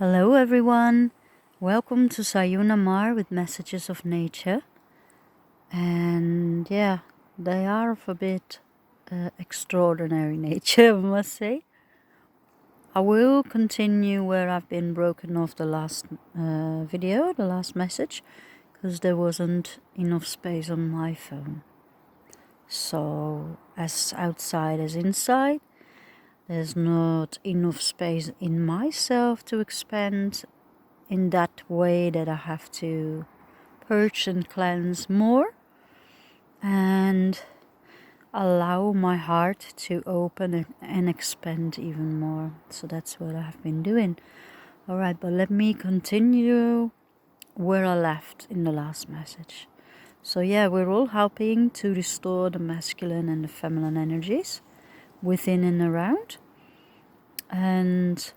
Hello everyone, welcome to Sayuna Mar with Messages of Nature. And yeah, they are of a bit extraordinary nature, I must say. I will continue where I've been broken off the last video, the last message, because there wasn't enough space on my phone. So as outside as inside, there's not enough space in myself to expand in that way that I have to purge and cleanse more and allow my heart to open and expand even more. So that's what I have been doing. Alright, but let me continue where I left in the last message. So yeah, we're all helping to restore the masculine and the feminine energies within and around. And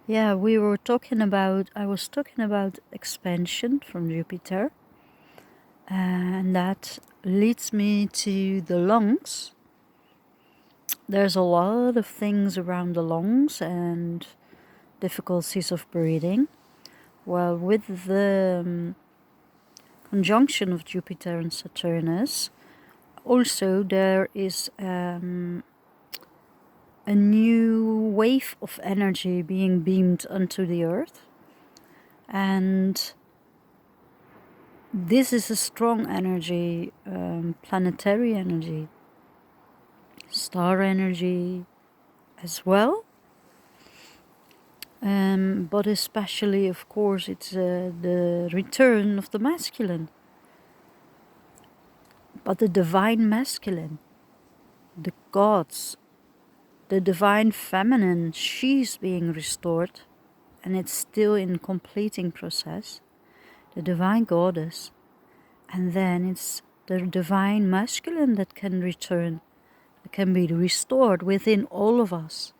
yeah, I was talking about expansion from Jupiter, and that leads me to the lungs. There's a lot of things around the lungs and difficulties of breathing. Well, with the conjunction of Jupiter and Saturnus, also there is a new wave of energy being beamed onto the earth, and this is a strong energy, planetary energy, star energy as well, but especially, of course, it's the return of the masculine, but the divine masculine, the gods, the divine feminine, she's being restored, and it's still in completing process, the divine goddess, and then it's the divine masculine that can return, that can be restored within all of us.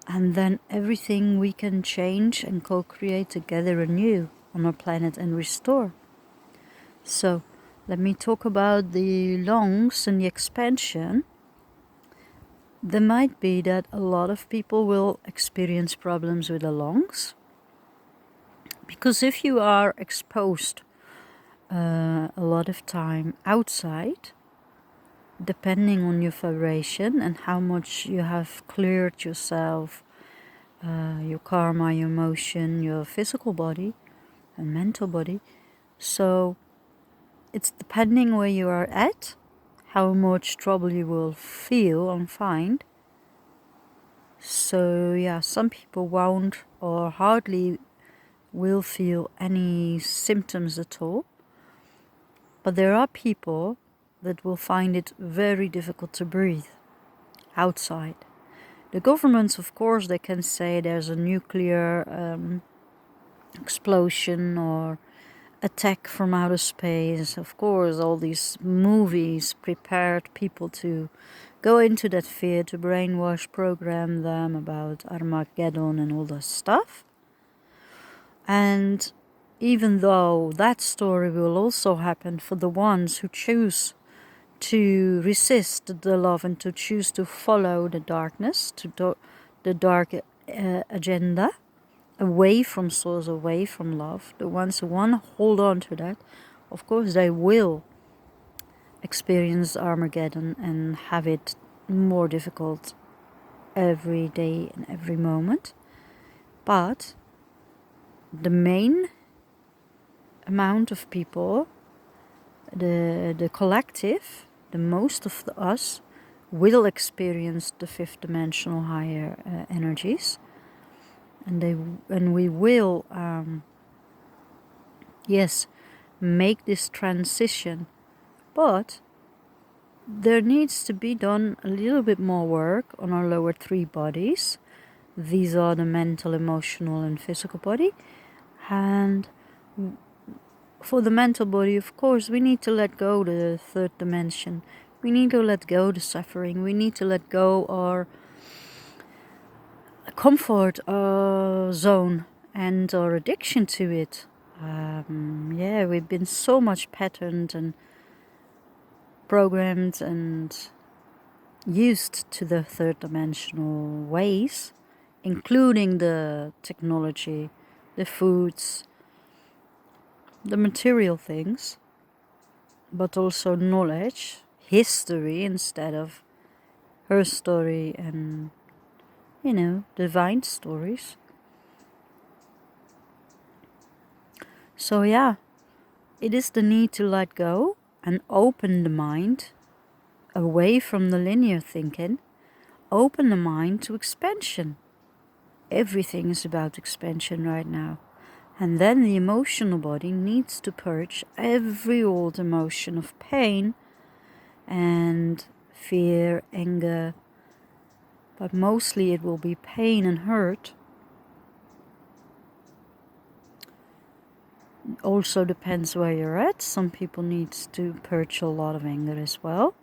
And then everything we can change and co-create together anew on our planet and restore. So let me talk about the lungs and the expansion. There might be that a lot of people will experience problems with the lungs, because if you are exposed a lot of time outside, depending on your vibration and how much you have cleared yourself, your karma, your emotion, your physical body and mental body. So it's depending where you are at, how much trouble you will feel and find. So yeah, some people won't or hardly will feel any symptoms at all. But there are people that will find it very difficult to breathe outside. The governments, of course, they can say there's a nuclear explosion or attack from outer space. Of course, all these movies prepared people to go into that fear, to brainwash, program them about Armageddon and all that stuff. And even though that story will also happen for the ones who choose to resist the love and to choose to follow the darkness, the dark agenda, away from source, away from love, the ones who want to hold on to that, of course they will experience Armageddon and have it more difficult every day and every moment. But the main amount of people, the collective, the most of us will experience the fifth dimensional higher energies, and we will yes, make this transition, but there needs to be done a little bit more work on our lower three bodies. These are the mental, emotional and physical body. And for the mental body, of course, we need to let go the third dimension. We need to let go the suffering. We need to let go our comfort zone and our addiction to it. Yeah, we've been so much patterned and programmed and used to the third dimensional ways including the technology, the foods, the material things, but also knowledge, history instead of her story and, divine stories. So yeah, it is the need to let go and open the mind away from the linear thinking, open the mind to expansion. Everything is about expansion right now. And then the emotional body needs to purge every old emotion of pain and fear, anger, but mostly it will be pain and hurt. Also depends where you're at. Some people need to purge a lot of anger as well.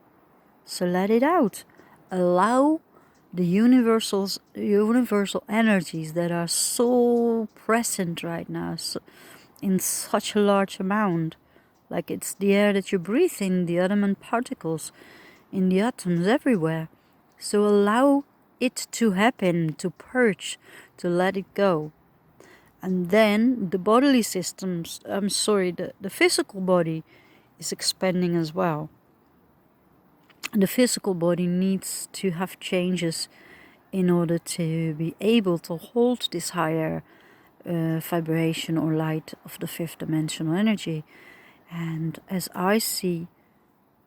So let it out. Allow the universal energies that are so present right now, so in such a large amount, like it's the air that you breathe in, the element particles in the atoms everywhere. So allow it to happen, to purge, to let it go. And then the bodily systems, the physical body is expanding as well. The physical body needs to have changes in order to be able to hold this higher vibration or light of the fifth dimensional energy. And as I see,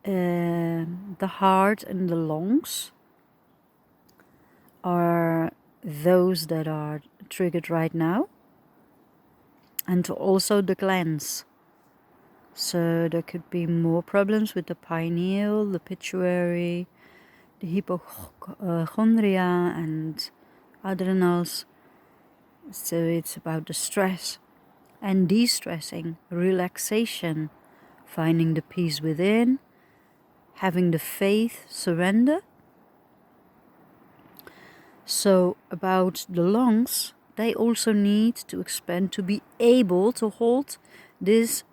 the heart and the lungs are those that are triggered right now, and also the glands. So there could be more problems with the pineal, the pituitary, the hypochondria and adrenals. So it's about the stress and de-stressing, relaxation, finding the peace within, having the faith, surrender. So about the lungs, they also need to expand to be able to hold this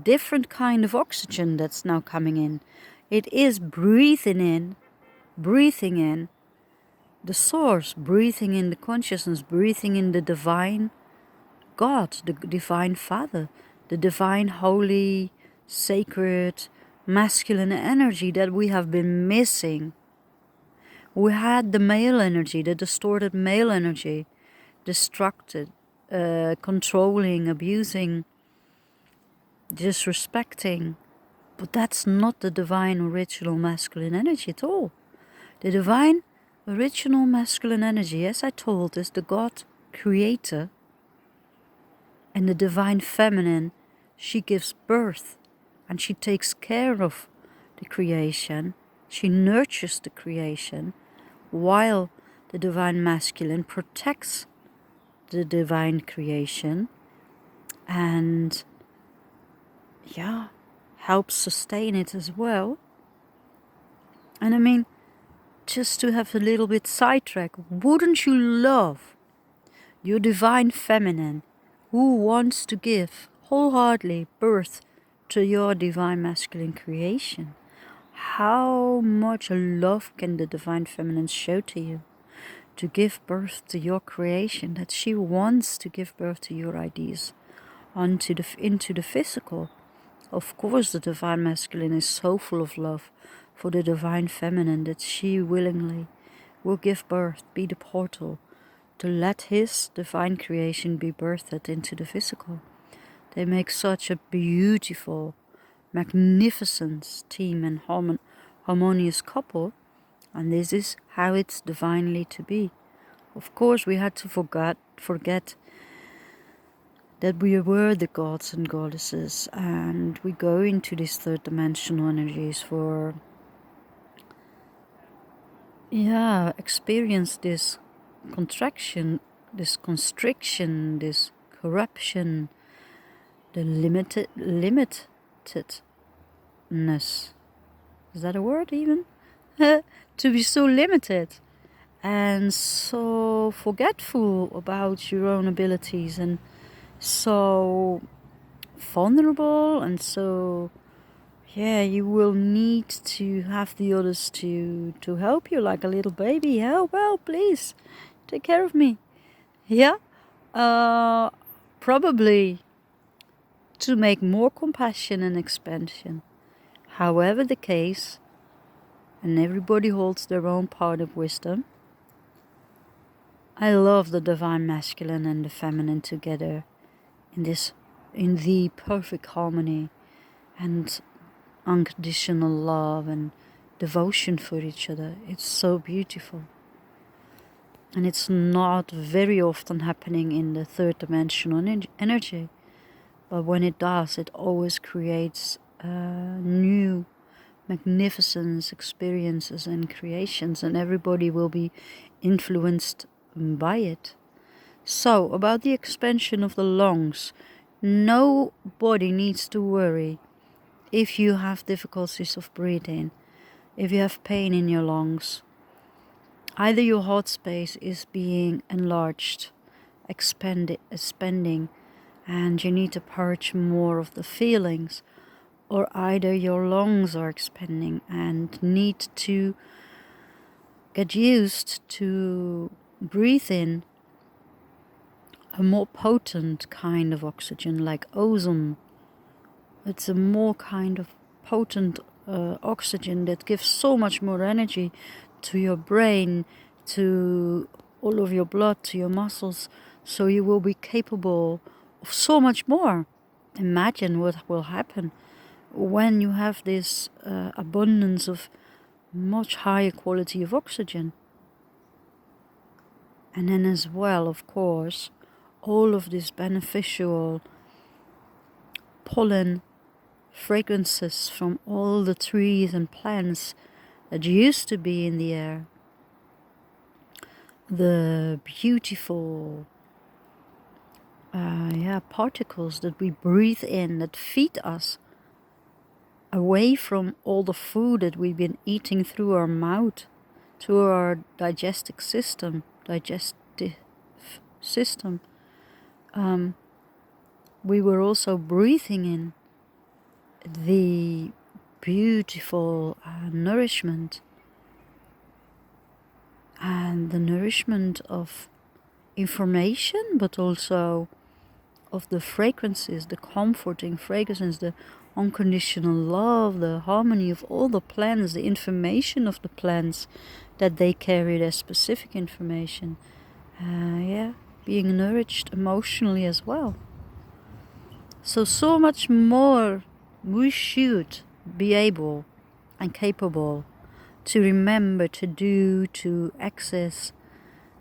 different kind of oxygen that's now coming in. It is breathing in the source, breathing in the consciousness, breathing in the divine God, the divine Father, the divine, holy, sacred, masculine energy that we have been missing. We had the male energy, the distorted male energy, destructed, controlling, abusing, disrespecting. But that's not the divine original masculine energy at all. The divine original masculine energy, as I told, is the God creator. And the divine feminine, she gives birth and she takes care of the creation. She nurtures the creation, while the divine masculine protects the divine creation and helps sustain it as well. And I mean, just to have a little bit sidetrack, wouldn't you love your divine feminine who wants to give wholeheartedly birth to your divine masculine creation? How much love can the divine feminine show to you to give birth to your creation, that she wants to give birth to your ideas into the physical? Of course, the divine masculine is so full of love for the divine feminine that she willingly will give birth, be the portal to let his divine creation be birthed into the physical. They make such a beautiful, magnificent team and harmonious couple, and this is how it's divinely to be. Of course, we had to forget that we were the gods and goddesses, and we go into these third dimensional energies for experience this contraction, this constriction, this corruption, the limitedness. Is that a word even? To be so limited and so forgetful about your own abilities, and so vulnerable, and so you will need to have the others to help you, like a little baby. Help, please take care of me. Yeah, probably to make more compassion and expansion. However the case, and everybody holds their own part of wisdom, I love the divine masculine and the feminine together in the perfect harmony and unconditional love and devotion for each other. It's so beautiful. And it's not very often happening in the third dimensional energy. But when it does, it always creates new magnificent experiences and creations, and everybody will be influenced by it. So, about the expansion of the lungs, nobody needs to worry if you have difficulties of breathing, if you have pain in your lungs. Either your heart space is being enlarged, expanding, and you need to purge more of the feelings, or either your lungs are expanding and need to get used to breathe in a more potent kind of oxygen, like ozone. It's a more kind of potent oxygen that gives so much more energy to your brain, to all of your blood, to your muscles, so you will be capable of so much more. Imagine what will happen when you have this abundance of much higher quality of oxygen. And then as well, of course, all of this beneficial pollen fragrances from all the trees and plants that used to be in the air. The beautiful particles that we breathe in that feed us away from all the food that we've been eating through our mouth, through our digestive system. We were also breathing in the beautiful nourishment, and the nourishment of information, but also of the fragrances, the comforting fragrances, the unconditional love, the harmony of all the plants, the information of the plants that they carry, their specific information. Being nourished emotionally as well. So much more we should be able and capable to remember, to do, to access.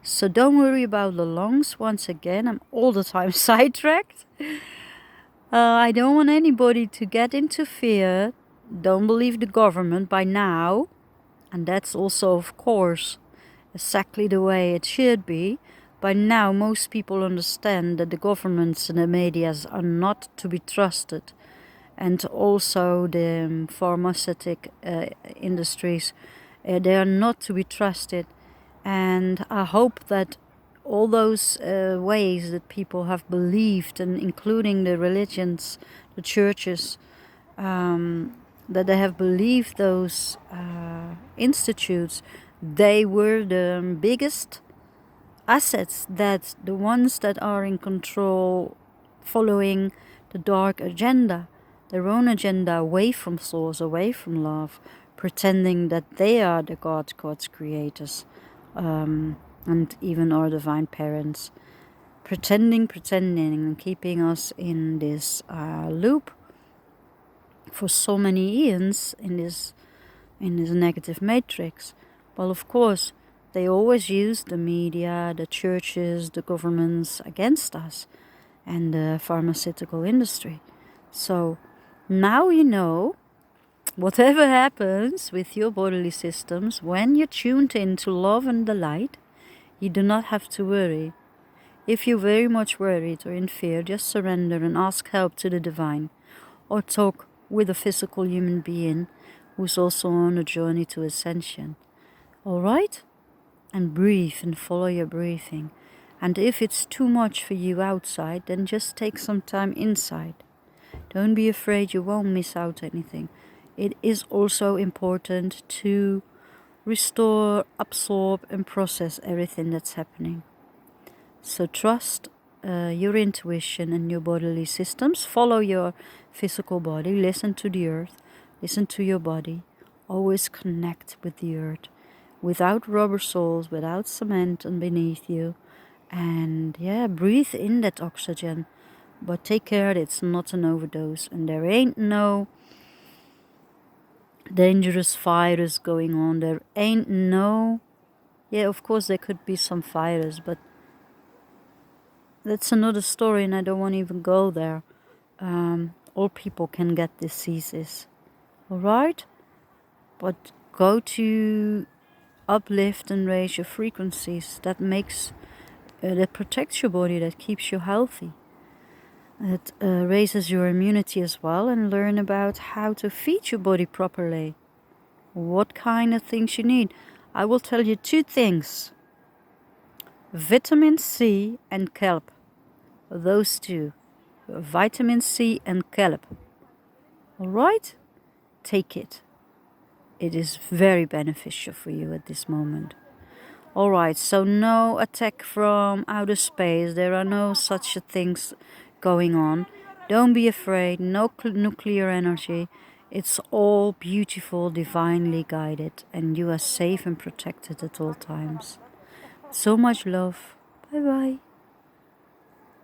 So don't worry about the lungs. Once again, I'm all the time sidetracked. I don't want anybody to get into fear. Don't believe the government by now. And that's also, of course, exactly the way it should be. By now, most people understand that the governments and the medias are not to be trusted. And also the pharmaceutical industries, they are not to be trusted. And I hope that all those ways that people have believed, and including the religions, the churches, that they have believed those institutes, they were the biggest assets, that the ones that are in control, following the dark agenda, their own agenda, away from source, away from love, pretending that they are the God's creators, and even our divine parents, pretending, and keeping us in this loop for so many eons, in this negative matrix. Well, of course, they always use the media, the churches, the governments against us, and the pharmaceutical industry. So now you know, whatever happens with your bodily systems, when you're tuned into love and the light, you do not have to worry. If you're very much worried or in fear, just surrender and ask help to the divine, or talk with a physical human being who's also on a journey to ascension. All right? And breathe and follow your breathing. And if it's too much for you outside, then just take some time inside. Don't be afraid you won't miss out anything. It is also important to restore, absorb, and process everything that's happening. So trust your intuition and your bodily systems. Follow your physical body. Listen to the earth. Listen to your body. Always connect with the earth. Without rubber soles, without cement beneath you. And yeah, breathe in that oxygen. But take care it's not an overdose. And there ain't no dangerous virus going on. There ain't no... Yeah, of course there could be some virus, but that's another story and I don't want to even go there. All people can get diseases. Alright? But go to uplift and raise your frequencies. That makes... that protects your body, that keeps you healthy. It raises your immunity as well, and learn about how to feed your body properly. What kind of things you need. I will tell you 2 things. Vitamin C and kelp. Those 2. Vitamin C and kelp. Alright? Take it. It is very beneficial for you at this moment. Alright, so no attack from outer space. There are no such things going on. Don't be afraid. No nuclear energy. It's all beautiful, divinely guided. And you are safe and protected at all times. So much love. Bye bye.